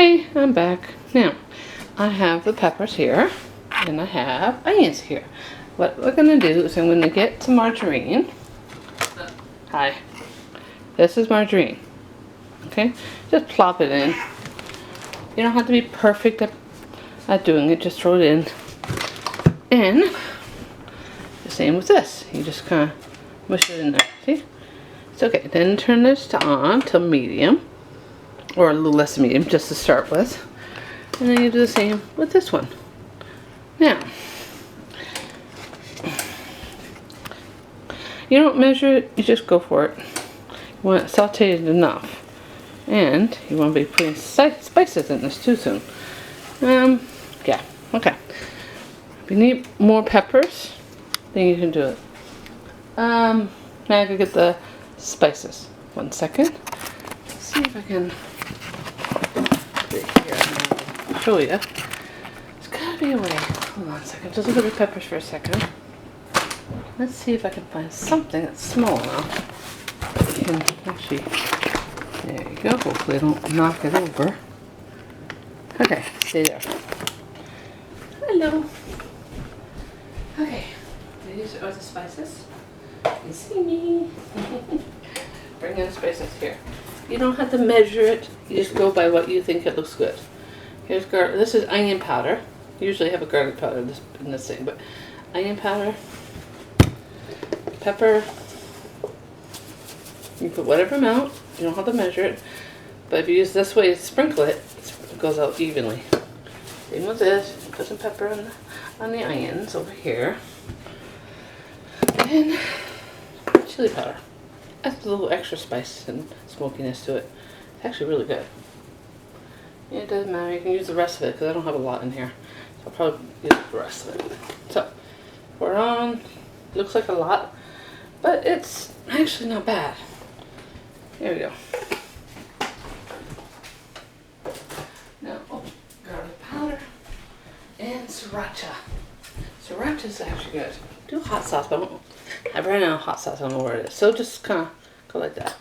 Hey, I'm back. Now, I have the peppers here, and I have onions here. What we're going to do is I'm going to get some margarine. Hi. This is margarine. Okay? Just plop it in. You don't have to be perfect at doing it. Just throw it in. And the same with this. You just kind of mush it in there. See? It's okay. Then turn this on to medium. Or a little less medium, just to start with. And then you do the same with this one. Now, you don't measure it, you just go for it. You want it sauteed enough. And you want to be putting spices in this too soon. Yeah, okay. If you need more peppers, then you can do it. Now I can get the spices. 1 second. Let's see if I can put it here and I'll show you. There's gotta be a way. Hold on a second. Just look at the peppers for a second. Let's see if I can find something that's small enough that you can actually. There you go. Hopefully I don't knock it over. Okay, stay there. Hello. Okay, these are the spices. You see me. Bring in the spices here. You don't have to measure it. You just go by what you think it looks good. Here's garlic. This is onion powder. Usually have a garlic powder in this thing, but onion powder, pepper. You put whatever amount. You don't have to measure it. But if you use this way to sprinkle it, it goes out evenly. Same with this. Put some pepper on the onions over here. And chili powder. Adds a little extra spice and smokiness to it. It's actually really good. Yeah, it doesn't matter. You can use the rest of it because I don't have a lot in here. So I'll probably use the rest of it. So, pour it on. Looks like a lot, but it's actually not bad. There we go. Now, garlic powder and sriracha. Sriracha is actually good. Do hot sauce, but I ran out of hot sauce. I don't know where it is. So just kind of go like that.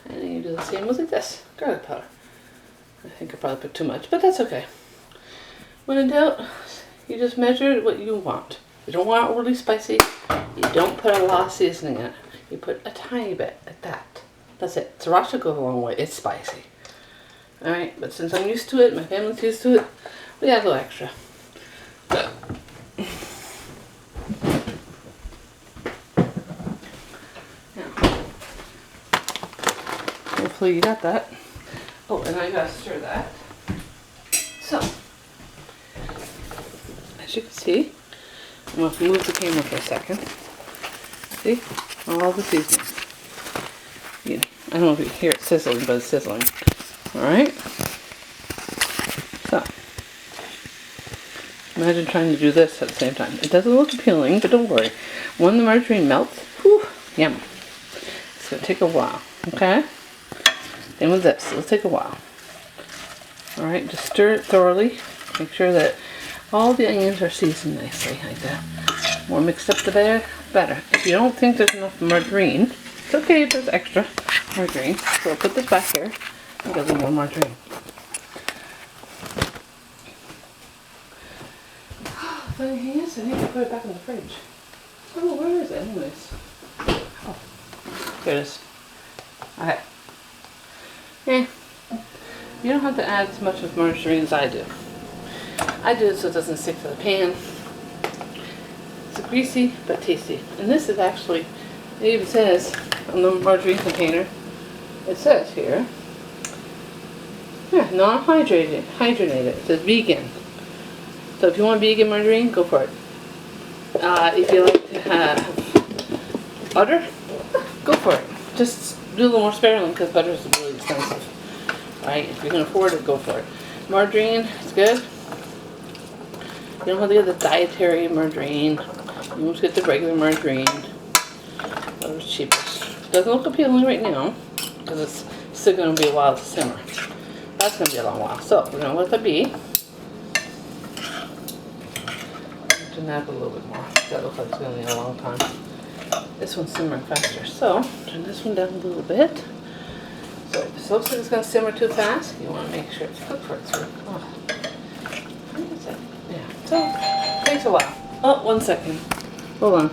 And then you do the same with this garlic powder. I think I probably put too much, but that's okay. When in doubt, you just measure what you want. You don't want it overly spicy. You don't put a lot of seasoning in it. You put a tiny bit at that. That's it. Sriracha goes a long way. It's spicy. Alright, but since I'm used to it, my family's used to it, we add a little extra. Hopefully you got that. Oh, and I gotta stir that. So, as you can see, I'm going to move the camera for a second. See? All the seasonings. I don't know if you can hear it sizzling, but it's sizzling. Alright? So, imagine trying to do this at the same time. It doesn't look appealing, but don't worry. When the margarine melts, whew, yum. It's going to take a while. Okay? And with this, it'll take a while. Alright, just stir it thoroughly. Make sure that all the onions are seasoned nicely, like that. More mixed up the better. If you don't think there's enough margarine, it's okay if there's extra margarine. So I'll put this back here and get a little more margarine. Funny thing is, I need to put it back in the fridge. Oh, where is it anyways? Oh, there it is. Okay. Yeah, you don't have to add as much of margarine as I do. I do it so it doesn't stick to the pan. It's greasy but tasty. And this is actually, it even says on the margarine container, it says here, yeah, non-hydrated, it says vegan. So if you want vegan margarine, go for it. If you like to have butter, go for it. Just do a little more sparingly because butter is really expensive. Right? If you can afford it, go for it. Margarine is good. You don't have to get the dietary margarine. You just get the regular margarine. Whatever's cheapest. It doesn't look appealing right now because it's still going to be a while to simmer. That's going to be a long while. So we're going to let that be. To nap a little bit more. That looks like it's going to be a long time. This one's simmering faster. So turn this one down a little bit. So So if this looks like it's going to simmer too fast, you want to make sure it's cooked right through. Oh. Yeah, so it takes a while. Oh, 1 second. Hold on.